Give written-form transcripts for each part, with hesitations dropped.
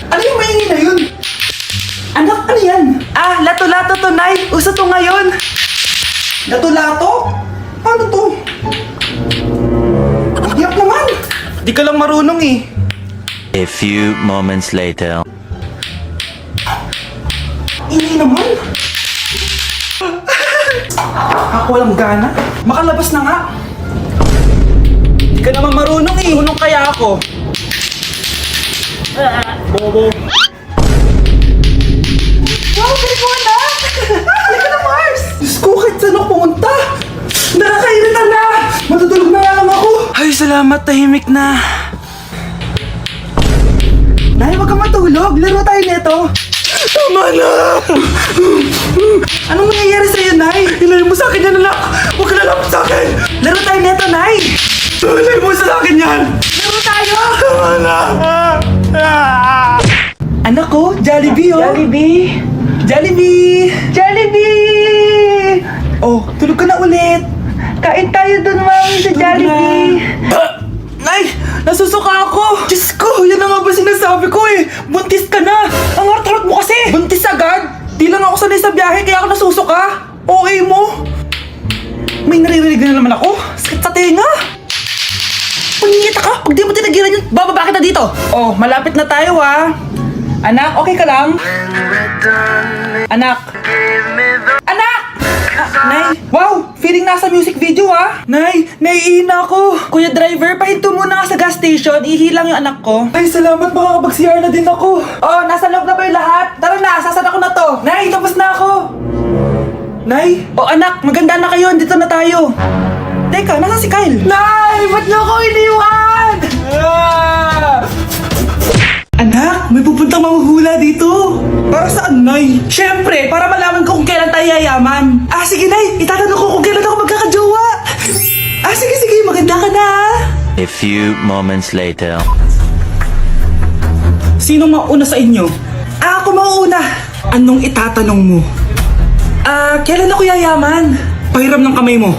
Ano yung maingin na yun? Anak, ano yan? Ah, lato-lato to, Nay. Uso to ngayon. Lato-lato? Paano to? Iyak naman. Di ka lang marunong eh. A few moments later. Ingay naman. Ako walang gana. Makalabas na nga. Di ka naman marunong eh. Marunong kaya ako. Bobo. Wow, galing mo anak! Halika na, Mars! Diyos ko, kahit saan ako pumunta! Nakakairita na! Matutulog na lang ako! Ay, salamat, tahimik na. Nay, wag kang matulog. Laro tayo nito. Tama na! Anong nangyayari sa'yo, Nay? Ilayo mo sa akin yan, anak! Huwag ka lalapit sa akin! Laro tayo nito, Nay! Ilayo mo sa akin yan! Laro tayo! Tama na! Anak ko, Jollibee oh! Jollibee! Jollibee! Jollibee! Oh, tulog ka na ulit! Kain tayo dun, Mami, sa Jollibee! Nay! Nasusuka ako! Diyos ko! Yan na nga ba sinasabi ko eh! Buntis ka na! Ang harot-harot mo kasi! Buntis agad! Di lang ako sanay sa biyahe kaya ako nasusuka! Okay mo! May naririnig na naman ako! Sakit sa tenga! Pangingita ka! Pag di mo tinagilan yun, bababa kita dito! Oh, malapit na tayo ah! Anak, okay ka lang? Anak! Anak! Nay! Wow! Feeling nasa music video ah! Nay! Naiihina ako! Kuya driver, pahinto muna ka sa gas station. Ihilang yung anak ko. Ay, salamat! Makakapag-CR na din ako. Oh, nasa loob na ba yung lahat? Tara na! Sasad ako na to! Nay! Tapos na ako! Nay! Oh anak! Maganda na kayo! Dito na tayo! Teka, nasa si Kyle? Nay! Ba't niyo ako iniwan? Anak, may pupuntang mahuhula dito. Para saan, Nay? Siyempre, para malaman ko kung kailan tayo yayaman. Ah, sige, Nay. Itatanong ko kung kailan ako magkakajowa. Ah, sige, sige. Maganda ka na. A few moments later. Sino mauna sa inyo? Ah, ako mauuna. Anong itatanong mo? Ah, kailan ako yayaman? Pahiram ng kamay mo.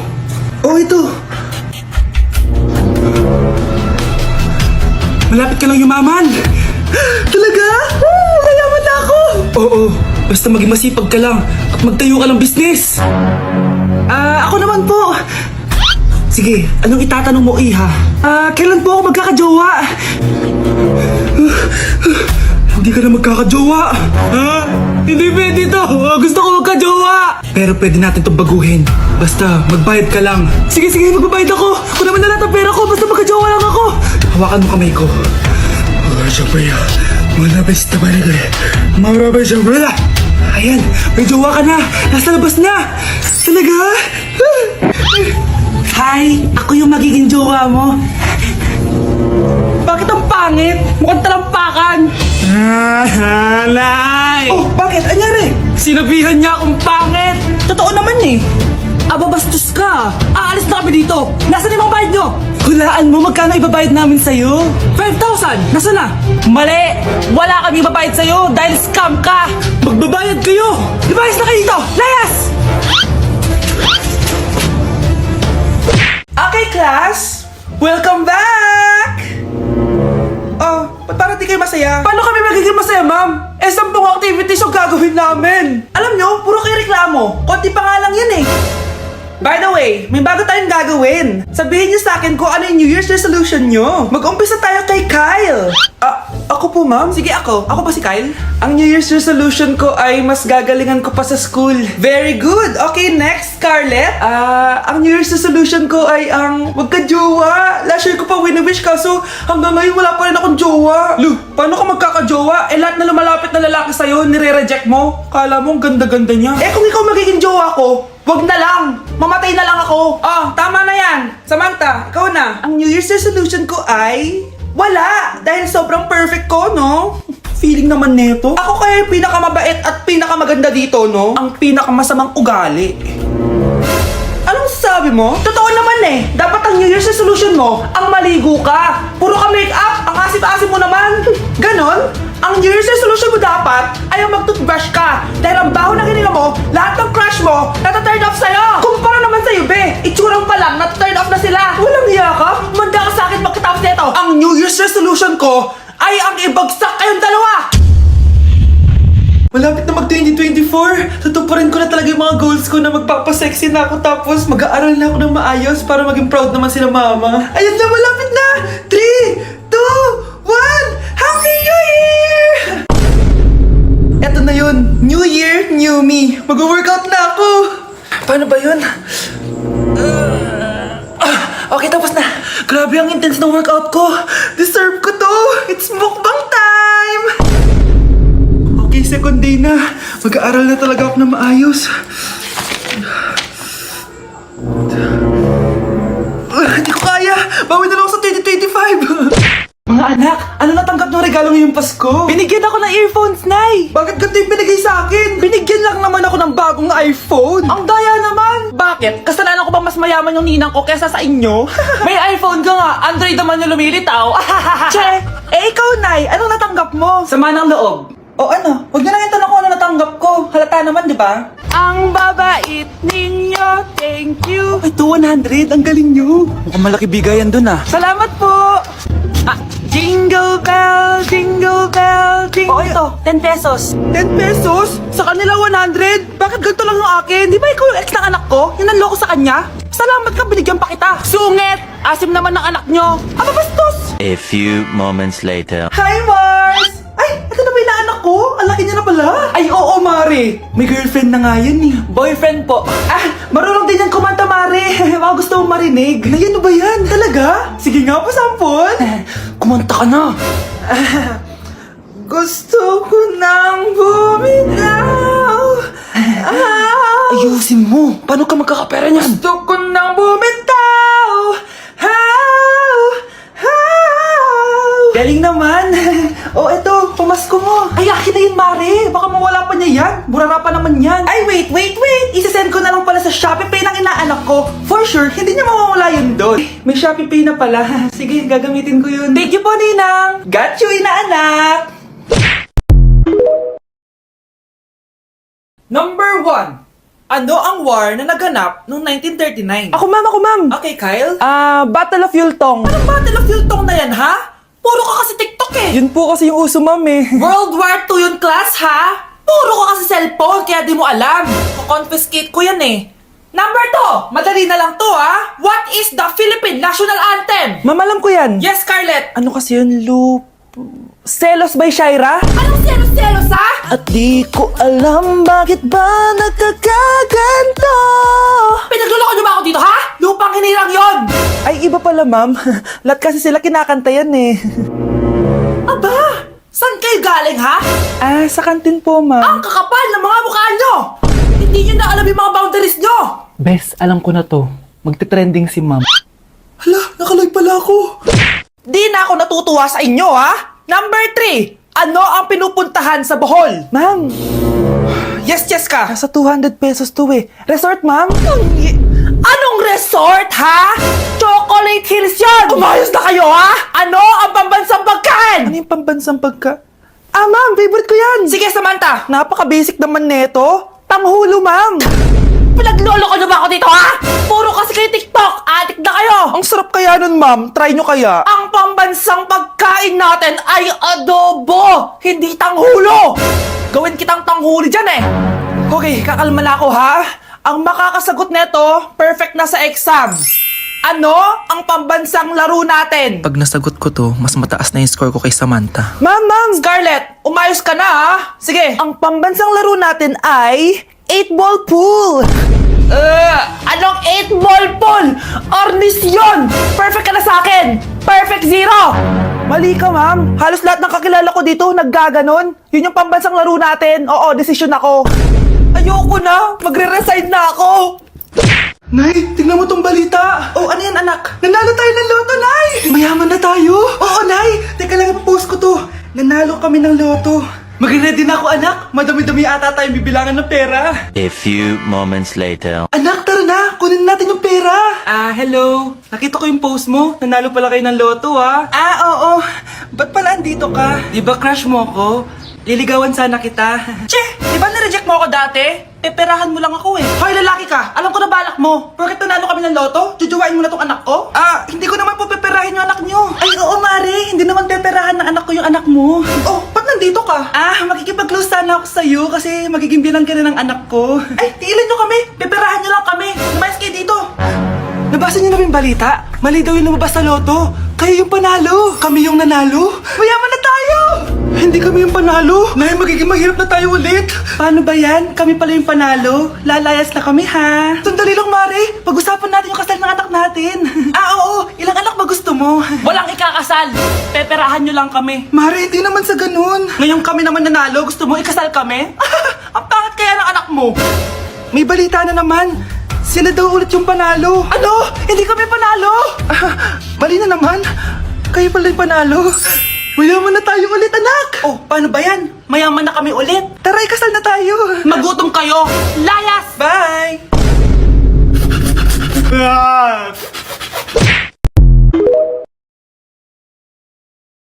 Oh, ito. Malapit ka lang yumaman. Talaga? Mayaman na ako! Oo, basta maging masipag ka lang at magtayo ka ng business. Ah, ako naman po. Sige, anong itatanong mo, Iha? Ah, kailan po ako magkakajowa? Hindi ka na magkakajowa. Ha? Hindi pwede to. Gusto ko magkajowa. Pero pwede natin itong baguhin. Basta, magbayad ka lang. Sige, sige, magbabayad ako. Kung naman na lahat ang pera ko, basta magkajowa lang ako. Hawakan mo kamay ko. Sabriya, wala ba si Tabarigay? Maura ba siya? Wala! Ayan, may jowa ka na! Nasa labas na! Talaga? Hi! Ako yung magiging jowa mo. Bakit ang pangit? Mukhang talampakan! Nay! Oh, bakit? Anyari? Sinabihan niya akong pangit! Totoo naman eh! Aba, bastos ka! Aalis na kami dito! Nasaan yung mga bayad nyo? Hulaan mo magkano ibabayad namin sa'yo? 5,000! Nasaan na? Mali! Wala kami ibabayad sa'yo dahil scam ka! Magbabayad kayo! Lumayas na kayo dito! Layas! Okay, class! Welcome back! Oh, ba't parang di kayo masaya? Paano kami magiging masaya, ma'am? 10 activities yung gagawin namin! Alam nyo, puro kayo reklamo. Konti pa nga lang yan eh. By the way, may bago tayong gagawin. Sabihin niyo sa akin kung ano yung New Year's resolution niyo. Mag-umpisa tayo kay Kyle. Ako po, ma'am? Sige, ako. Ako ba si Kyle? Ang New Year's resolution ko ay mas gagalingan ko pa sa school. Very good. Okay, next, Scarlett. Ang New Year's resolution ko ay ang wag ka jowa. Last year ko pa wini-wish kaso hanggang ngayon wala pa rin akong jowa. Lu, paano ka magkakajowa? Eh, lahat na lumalapit na lalaki sa'yo, nire-reject mo. Kala mo ang ganda-ganda niya. Eh, kung ikaw magiging jowa ko, wag na lang! Mamatay na lang ako! Oh, tama na yan! Samantha, ikaw na! Ang New Year's resolution ko ay... wala! Dahil sobrang perfect ko, no? Feeling naman neto. Ako kaya yung pinakamabait at pinakamaganda dito, no? Ang pinakamasamang ugali. Anong sabi mo? Totoo naman eh! Dapat ang New Year's resolution mo, ang maligo ka! Puro ka make-up! Ang asim-asim mo naman! Ganon? Ang New Year's resolution mo dapat ay ang mag-toothbrush ka. Dahil ang baho ng hininga mo, lahat ng crush mo, nata-turn off sa'yo. Kumpara naman sa'yo, be. Itsurang pa lang, nata-turn off na sila. Walang hiya ka? Manda ka sa akin pagkatapos nito. Ang New Year's resolution ko ay ang ibagsak kayong dalawa! Malapit na mag-2024. Tutuparin ko na talaga yung mga goals ko na magpapasexy na ako tapos mag-aaral na ako ng maayos para maging proud naman sila mama. Ayan na, malapit na! 3, 2, 1! Happy New Year! Eto na yun. New Year, new me. Mag-workout na ako. Paano ba yun? Okay, tapos na. Grabe ang intense ng workout ko. Deserve ko to. It's mukbang time! Okay, second day na. Mag-aaral na talaga ako na maayos. Hindi ko kaya. Bawi na lang ako sa 2025. Mga anak, ano natanggap ng regalo ngayong Pasko? Binigyan ako ng earphones, Nay! Bakit ganito yung binigay sa akin? Binigyan lang naman ako ng bagong iPhone! Ang daya naman! Bakit? Kasalanan ko ba mas mayaman yung ninang ko kesa sa inyo? May iPhone ka nga, Android naman yung lumilitaw! Che! Ikaw, Nay, anong natanggap mo? Sama ng loob. O ano? Huwag niyo lang yung tanong kung ano natanggap ko. Halata naman, di ba? Ang babait ninyo, thank you! Ito, 100. Ang galing nyo. Mukhang malaki bigayan dun ah. Salamat po! Jingle bell, jingle bell, jingle... ito, 10 pesos. 10 pesos? Sa kanila 100? Bakit ganito lang yung akin? Di ba ikaw yung ex ng anak ko? Yung nanloko sa kanya? Salamat ka, binigyan pa kita. Sungit! Asim naman ng anak nyo. Ano bastos? A few moments later. Hi, Mars! Ay, ito na ba yung naanak ko? Ang laki niya na pala. Ay, oo, Mari. May girlfriend na nga yan eh. Boyfriend po. Marunong din yan kumanta, Mari. Mga gusto mong marinig. Na yan ba yan? Talaga? Sige nga, pasampon. Kumanta ka na. Gusto ko nang bumitaw. Ayusin mo. Paano ka magkakapera niyan? Gusto ko nang bumitaw. Galing naman. Eto, pamasko mo. Ay, akin na yun, Mare. Baka mawala pa niya yan. Burara pa naman yan. Ay, wait. Isasend ko na lang pala sa Shopee Pay ng inaanak ko. For sure, hindi niya mawawala yun doon. May Shopee Pay na pala. Sige, gagamitin ko yun. Thank you po, Ninang. Got you, inaanak. Number 1. Ano ang war na naganap noong 1939? Ako, ma'am. Okay, Kyle? Battle of Yultong. Anong Battle of Yultong na yan, ha? Puro ka kasi TikTok eh. Yun po kasi yung uso, ma'am eh. World War II yun, class, ha? Puro ka kasi cellphone, kaya di mo alam. Confiscate ko yan eh. Number 2, madali na lang to, ha? What is the Philippine National Anthem? Ma'am, alam ko yan. Yes, Scarlett. Ano kasi yun, Selos by Shaira? Anong selos, ha? At di ko alam bakit ba nagkakaganto. Pinagluloko niyo ba ako dito, ha? Lupang hinirang yon. Ay, iba pala, ma'am. Lahat kasi sila kinakanta yan eh. Aba! Saan kayo galing, ha? Sa kantin po, ma'am. Ang kakapal ng mga mukha nyo! Hindi nyo na alam yung mga boundaries nyo! Bes, alam ko na to. Magte-trending si ma'am. Hala, nakalive pala ako. Di na ako natutuwa sa inyo, ha? Number 3, ano ang pinupuntahan sa Bohol? Ma'am. Yes ka. Nasa 200 pesos to eh. Resort, ma'am? Anong resort, ha? Chocolate Hills yun! Umayos na kayo, ha? Ano ang pambansang pagkain? Ano yung pambansang pagka... ma'am, favorite ko yan. Sige, Samantha. Napaka-basic naman neto. Tanghulo, ma'am. Pinagloloko nyo ba ako dito, ha? Puro kasi kayo TikTok. Adik na kayo. Ang sarap kaya nun, ma'am. Try nyo kaya. Ang pambansang pagkain natin ay adobo, hindi tanghulo. Gawin kitang tanghuli dyan eh. Okay, kakalma na ako, ha? Ang makakasagot neto, perfect na sa exam. Ano ang pambansang laro natin? Pag nasagot ko to, mas mataas na yung score ko kay Samantha. Ma'am! Scarlett, umayos ka na, ha? Sige. Ang pambansang laro natin ay 8-ball pool. Anong 8-ball pool? Ornis yun! Perfect ka na sa akin! Perfect 0! Mali ka, ma'am. Halos lahat ng kakilala ko dito naggaganon. Yun yung pambansang laro natin. Oo, desisyon ako. Ayoko na. Magre-resign na ako. Nay, tingnan mo tong balita. Oh, ano yan, anak? Nanalo tayo ng loto, Nay! Mayaman na tayo? Oo, Nay. Teka lang, ipapost ko to. Nanalo kami ng loto. Mag-ready na ako, anak. Madami-dami ata tayong bibilangan ng pera. A few moments later. Anak, tara na. Kunin natin yung pera. Hello. Nakita ko yung post mo. Nanalo pala kayo ng loto, ha? Oo. Ba't pala andito ka? Di ba crush mo ko? Liligawan sana kita. Che, di ba na-reject mo ako dati? Peperahan mo lang ako eh. Hoy, lalaki ka! Alam ko na balak mo. Porket nanalo kami ng loto, jujuwain mo na tong anak ko? Hindi ko naman po peperahin yung anak nyo. Ay, oo, Mare. Hindi naman peperahan ng anak ko yung anak mo. Oh, ba't nandito ka? Makikipag-close sana ako sa'yo kasi magiging bilang ka na ng anak ko. Ay, tiilan nyo kami. Peperahan nyo lang kami. Lumayas kayo dito. Nabasa niyo na ba yung balita? Mali daw yung lumabas sa loto. Kayo yung panalo. Kami yung nanalo. Mayaman na tayo! Hindi kami yung panalo. Nay, magiging mahirap na tayo ulit. Paano ba yan? Kami pala yung panalo. Lalayas na kami, ha? Sandali lang, Mare. Pag-usapan natin yung kasal ng anak natin. Oo. Ilang anak ba gusto mo? Walang ikakasal. Peperahan nyo lang kami. Mare, hindi naman sa ganun. Ngayong kami naman nanalo, gusto mo ikasal kami? Ang pangit kaya ng anak mo. May balita na naman. Sila daw ulit yung panalo. Ano? Hindi kami panalo! Mali na naman. Kayo pala yung panalo. Mayaman na tayo ulit, anak! Oh, paano ba yan? Mayaman na kami ulit. Tara, ikasal na tayo. Magutom kayo. Layas! Bye!